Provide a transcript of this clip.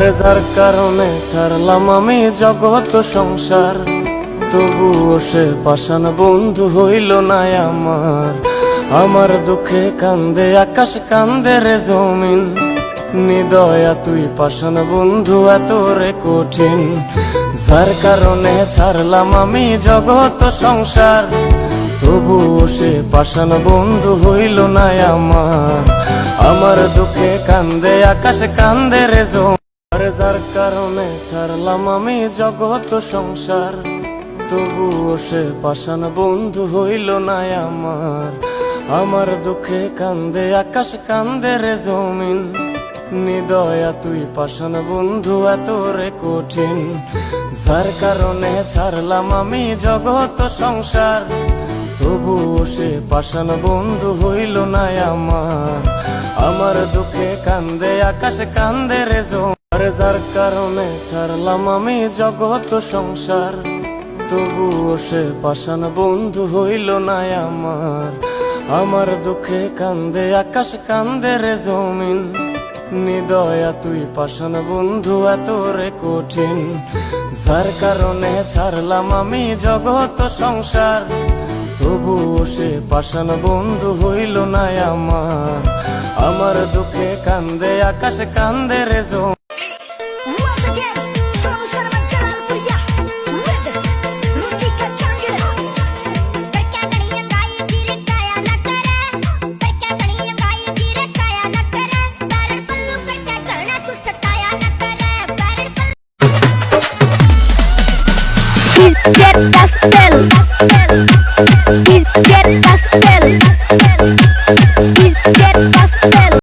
আরে যার কারণে ছাড়লাম আমি জগৎ সংসার, তবুও সে পাষাণ বন্ধু হইল না আমার। আমার দুঃখে কান্দে আকাশ, কান্দে রে জমিন, নিদয়া তুই পাষাণ বন্ধু এত রে কঠিন। যার কারণে ছাড়লাম আমি জগৎ সংসার, তবুও সে পাষাণ বন্ধু হইল না আমার। আমার দুঃখে কান্দে আকাশ, কান্দে রে জমিন। আরে যার কারণে ছাড়লাম আমি জগৎ সংসার, তবুও সে পাষাণ বন্ধু হইল না আমার। আমার দুঃখে কান্দে আকাশ, কান্দে রে জমিন, নিদয়া তুই পাষাণ বন্ধু এত রে কঠিন। যার কারণে ছাড়লাম আমি জগৎ সংসার, তবুও সে পাষাণ বন্ধু হইল না আমার। আমার দুঃখে কান্দে আকাশ, কান্দে রে জমিন। আরে যার কারণে ছাড়লাম আমি জগৎ সংসার, তবুও সে পাষাণ বন্ধু হইল না আমার। আমার দুঃখে কান্দে আকাশ, কান্দে রে জমিন, নিদয়া তুই পাষাণ বন্ধু এত রে কঠিন। যার কারণে ছাড়লাম আমি জগৎ সংসার, তবুও সে পাষাণ বন্ধু হইল না আমার। আমার দুঃখে কান্দে আকাশ, কান্দে রে জমিন।